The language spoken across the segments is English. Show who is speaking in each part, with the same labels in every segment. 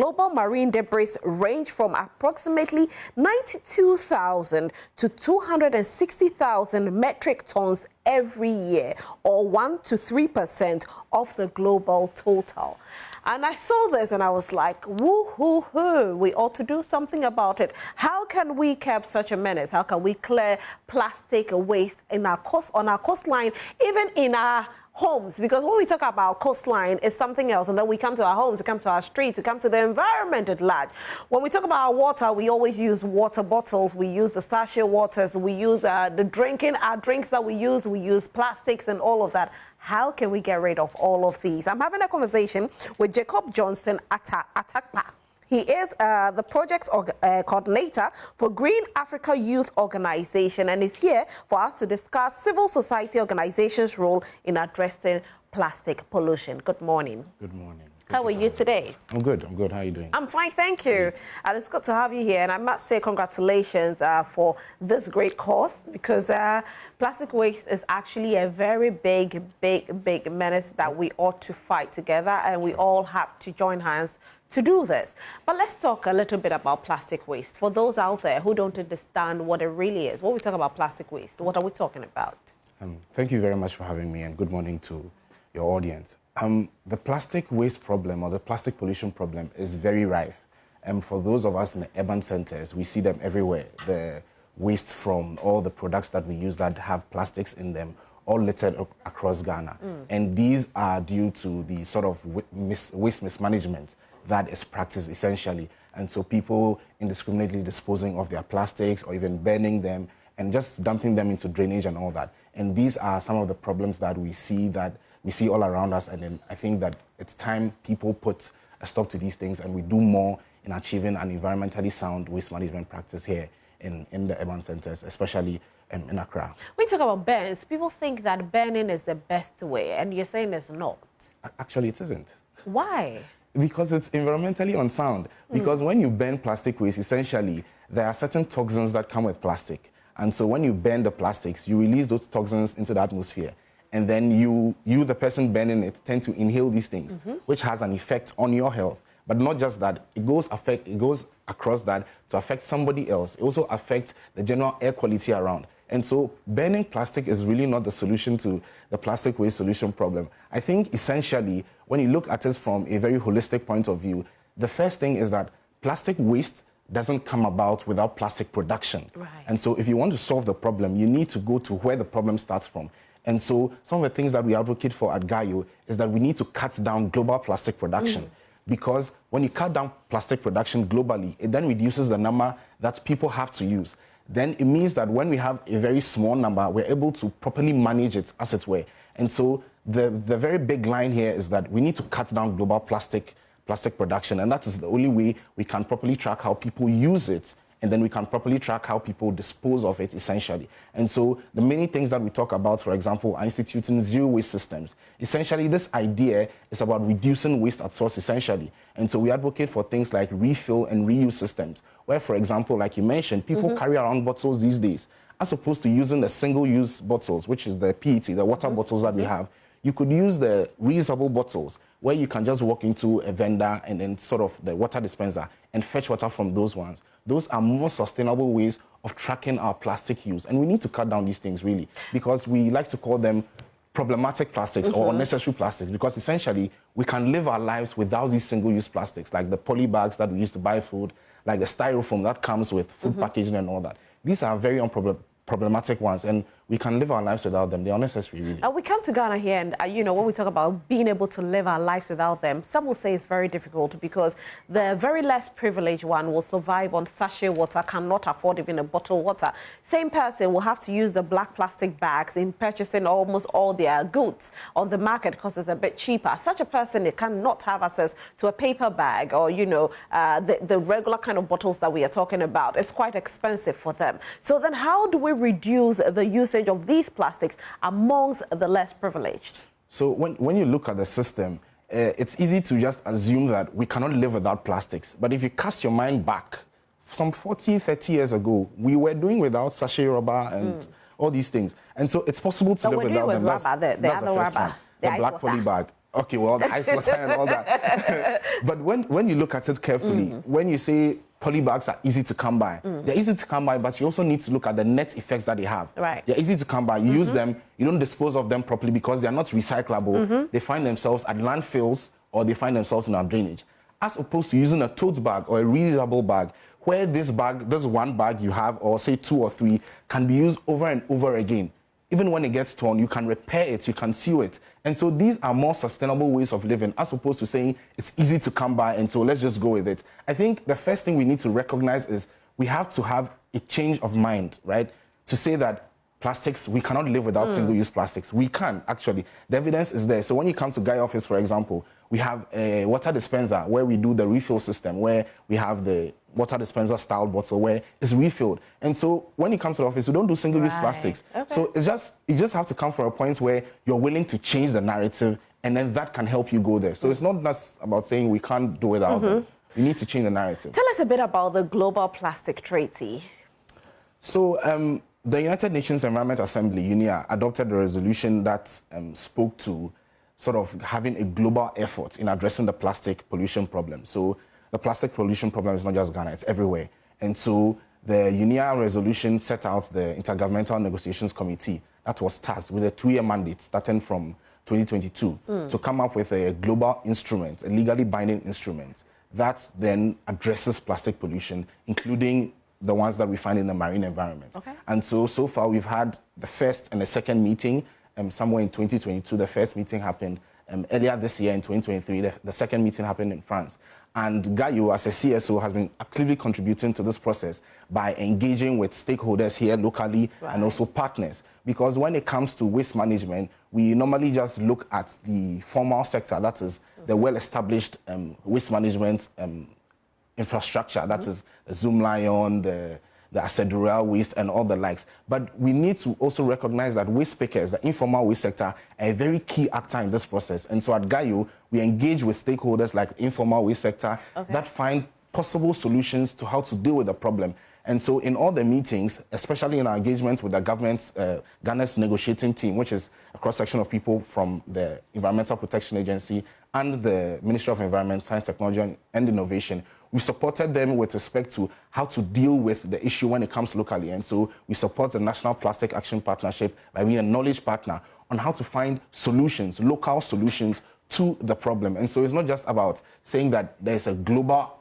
Speaker 1: global marine debris range from approximately 92,000 to 260,000 metric tons every year, or 1 to 3% of the global total. And I saw this and I was like, woo-hoo-hoo, we ought to do something about it. How can we curb such a menace? How can we clear plastic waste on our coastline, even in our homes? Because when we talk about coastline, it's something else. And then we come to our homes, we come to our streets, we come to the environment at large. When we talk about our water, we always use water bottles, we use the sachet waters, we use our drinks that we use plastics and all of that. How can we get rid of all of these? I'm having a conversation with Jacob Johnson Atakpa. He is the project coordinator for Green Africa Youth Organization and is here for us to discuss civil society organizations' role in addressing plastic pollution. Good morning.
Speaker 2: Good morning.
Speaker 1: How are you today?
Speaker 2: I'm good. I'm good. How are you doing?
Speaker 1: I'm fine, thank you. And it's good to have you here. And I must say congratulations for this great cause, because plastic waste is actually a very big menace that we ought to fight together, and we all have to join hands to do this. But let's talk a little bit about plastic waste. For those out there who don't understand what it really is, when we talk about plastic waste, what are we talking about?
Speaker 2: Thank you very much for having me, and good morning to your audience. The plastic waste problem, or the plastic pollution problem, is very rife. And for those of us in the urban centers, we see them everywhere. The waste from all the products that we use that have plastics in them, all littered across Ghana. And these are due to the sort of waste mismanagement that is practiced essentially. And so people indiscriminately disposing of their plastics or even burning them and just dumping them into drainage and all that. And these are some of the problems that we see all around us. And then I think that it's time people put a stop to these things and we do more in achieving an environmentally sound waste management practice here in the urban centers, especially in Accra.
Speaker 1: When you talk about burns, people think that burning is the best way, and you're saying it's not.
Speaker 2: Actually, it isn't.
Speaker 1: Why?
Speaker 2: Because it's environmentally unsound. Because when you burn plastic waste, essentially, there are certain toxins that come with plastic. And so when you burn the plastics, you release those toxins into the atmosphere. And then you, the person burning it, tend to inhale these things, which has an effect on your health. But not just that, it goes across that to affect somebody else. It also affects the general air quality around. And so burning plastic is really not the solution to the plastic waste solution problem. I think essentially, when you look at it from a very holistic point of view, the first thing is that plastic waste doesn't come about without plastic production.
Speaker 1: Right.
Speaker 2: And so if you want to solve the problem, you need to go to where the problem starts from. And so some of the things that we advocate for at GAYO is that we need to cut down global plastic production. Because when you cut down plastic production globally, it then reduces the number that people have to use. Then it means that when we have a very small number, we're able to properly manage it, as it were. And so the very big line here is that we need to cut down global plastic production, and that is the only way we can properly track how people use it, and then we can properly track how people dispose of it, essentially. And so the many things that we talk about, for example, are instituting zero waste systems. Essentially, this idea is about reducing waste at source, essentially. And so we advocate for things like refill and reuse systems, where, for example, like you mentioned, people carry around bottles these days. As opposed to using the single-use bottles, which is the PET, the water bottles that we have, you could use the reusable bottles, where you can just walk into a vendor and then sort of the water dispenser and fetch water from those ones. Those are more sustainable ways of tracking our plastic use. And we need to cut down these things, really, because we like to call them problematic plastics or unnecessary plastics, because essentially we can live our lives without these single-use plastics, like the poly bags that we use to buy food, like the styrofoam that comes with food packaging and all that. These are very problematic ones, and we can live our lives without them. They're unnecessary, really.
Speaker 1: We come to Ghana here, and you know, when we talk about being able to live our lives without them, some will say it's very difficult because the very less privileged one will survive on sachet water, cannot afford even a bottled water. Same person will have to use the black plastic bags in purchasing almost all their goods on the market because it's a bit cheaper. Such a person cannot have access to a paper bag or, you know, the regular kind of bottles that we are talking about. It's quite expensive for them. So then how do we reduce the usage of these plastics amongst the less privileged?
Speaker 2: So when you look at the system, it's easy to just assume that we cannot live without plastics. But if you cast your mind back, some 40, 30 years ago, we were doing without sachet rubber and all these things. And so it's possible to live without them.
Speaker 1: Rubber,
Speaker 2: That's the first one. The black poly bag. Okay, well, the ice water and all that. But when you look at it carefully, when you say polybags are easy to come by, they're easy to come by, but you also need to look at the net effects that they have.
Speaker 1: Right.
Speaker 2: They're easy to come by. You use them, you don't dispose of them properly because they're not recyclable. They find themselves at landfills or they find themselves in our drainage. As opposed to using a tote bag or a reusable bag, where this one bag you have, or say 2 or 3, can be used over and over again. Even when it gets torn, you can repair it, you can sew it. And so these are more sustainable ways of living as opposed to saying it's easy to come by and so let's just go with it. I think the first thing we need to recognize is we have to have a change of mind, right? To say that plastics, we cannot live without single-use plastics. We can, actually. The evidence is there. So when you come to GAYO office, for example, we have a water dispenser where we do the refill system, where we have the water dispenser style bottle where it's refilled. And so when you come to the office, we don't do single-use plastics. Okay. So you just have to come from a point where you're willing to change the narrative, and then that can help you go there. So it's not just about saying we can't do without them. We need to change the narrative.
Speaker 1: Tell us a bit about the Global Plastic Treaty.
Speaker 2: So the United Nations Environment Assembly, UNEA, adopted a resolution that spoke to sort of having a global effort in addressing the plastic pollution problem. So the plastic pollution problem is not just Ghana, it's everywhere. And so the UNEA resolution set out the Intergovernmental Negotiations Committee that was tasked with a 2-year mandate starting from 2022 to come up with a global instrument, a legally binding instrument that then addresses plastic pollution, including the ones that we find in the marine environment. Okay. And so far we've had the first and the second meeting somewhere in 2022. The first meeting happened earlier this year in 2023. The second meeting happened in France. And GAYO, as a CSO, has been actively contributing to this process by engaging with stakeholders here locally and also partners. Because when it comes to waste management, we normally just look at the formal sector, that is the well-established waste management infrastructure, that is the Zoomlion, the Acedurel waste and all the likes. But we need to also recognize that waste pickers, the informal waste sector, are a very key actor in this process. And so at GAYO, we engage with stakeholders like the informal waste sector that find possible solutions to how to deal with the problem. And so in all the meetings, especially in our engagements with the government's, Ghana's negotiating team, which is a cross-section of people from the Environmental Protection Agency and the Ministry of Environment, Science, Technology and Innovation, we supported them with respect to how to deal with the issue when it comes locally. And so we support the National Plastic Action Partnership by being a knowledge partner on how to find solutions, local solutions to the problem. And so it's not just about saying that there's a global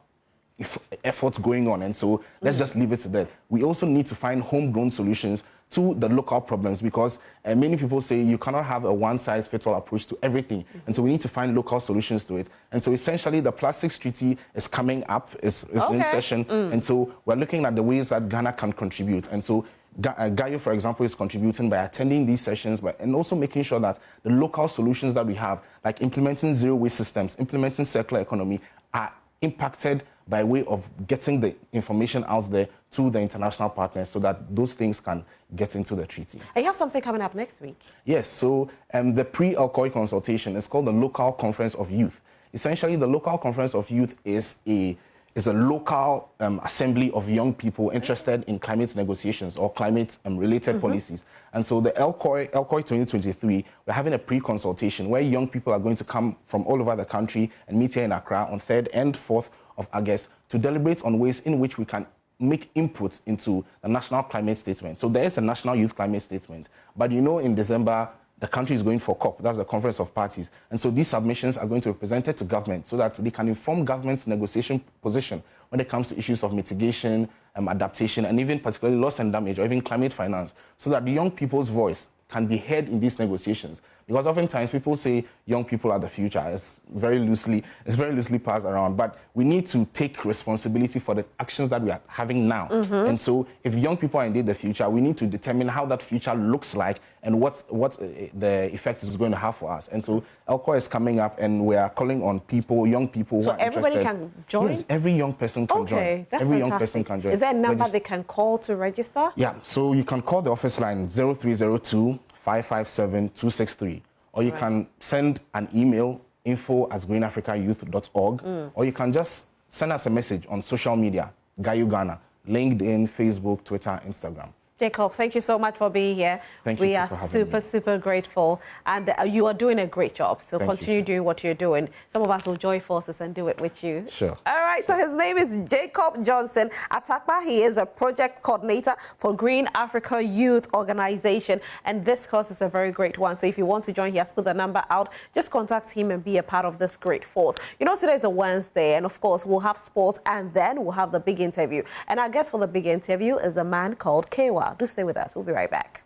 Speaker 2: effort going on, and so let's just leave it to that. We also need to find homegrown solutions to the local problems, because many people say you cannot have a one-size-fits-all approach to everything. And so we need to find local solutions to it. And so essentially the Plastics Treaty is coming up, is in session. And so we're looking at the ways that Ghana can contribute. And so GAYO, for example, is contributing by attending these sessions, and also making sure that the local solutions that we have, like implementing zero-waste systems, implementing circular economy, are impacted by way of getting the information out there to the international partners so that those things can get into the treaty.
Speaker 1: And you have something coming up next week.
Speaker 2: Yes, so the pre-Alcoy consultation is called the Local Conference of Youth. Essentially, the Local Conference of Youth is a local assembly of young people interested in climate negotiations or climate-related policies. And so the Alcoy 2023, we're having a pre-consultation where young people are going to come from all over the country and meet here in Accra on 3rd and 4th of August to deliberate on ways in which we can make inputs into the national climate statement. So there is a national youth climate statement, but you know in December, the country is going for COP, that's the Conference of Parties. And so these submissions are going to be presented to government so that they can inform government's negotiation position when it comes to issues of mitigation, adaptation, and even particularly loss and damage, or even climate finance, so that the young people's voice can be heard in these negotiations. Because oftentimes people say young people are the future. It's very loosely passed around. But we need to take responsibility for the actions that we are having now. And so if young people are indeed the future, we need to determine how that future looks like and what the effect is going to have for us. And so Alcoy is coming up, and we are calling on people, young people who are interested. So everybody can join? Yes, every young person can join.
Speaker 1: Okay, that's
Speaker 2: every
Speaker 1: fantastic.
Speaker 2: Young person can join.
Speaker 1: Is there a number they can call to register?
Speaker 2: Yeah, so you can call the office line 0302-557-263, or you can send an email, info@greenafricayouth.org, or you can just send us a message on social media, GAYO Ghana, LinkedIn, Facebook, Twitter, Instagram.
Speaker 1: Jacob, thank you so much for being here.
Speaker 2: Thank you
Speaker 1: we are
Speaker 2: for having me.
Speaker 1: super grateful, and you are doing a great job. So
Speaker 2: Thank
Speaker 1: continue doing what you're doing. Some of us will join forces and do it with you.
Speaker 2: Sure.
Speaker 1: All right.
Speaker 2: Sure.
Speaker 1: So his name is Jacob Johnson Atakpa. He is a project coordinator for Green Africa Youth Organization, and this course is a very great one. So if you want to join, he has put the number out. Just contact him and be a part of this great force. You know, today is a Wednesday, and of course we'll have sports, and then we'll have the big interview. And our guest for the big interview is a man called GAYO. Do stay with us. We'll be right back.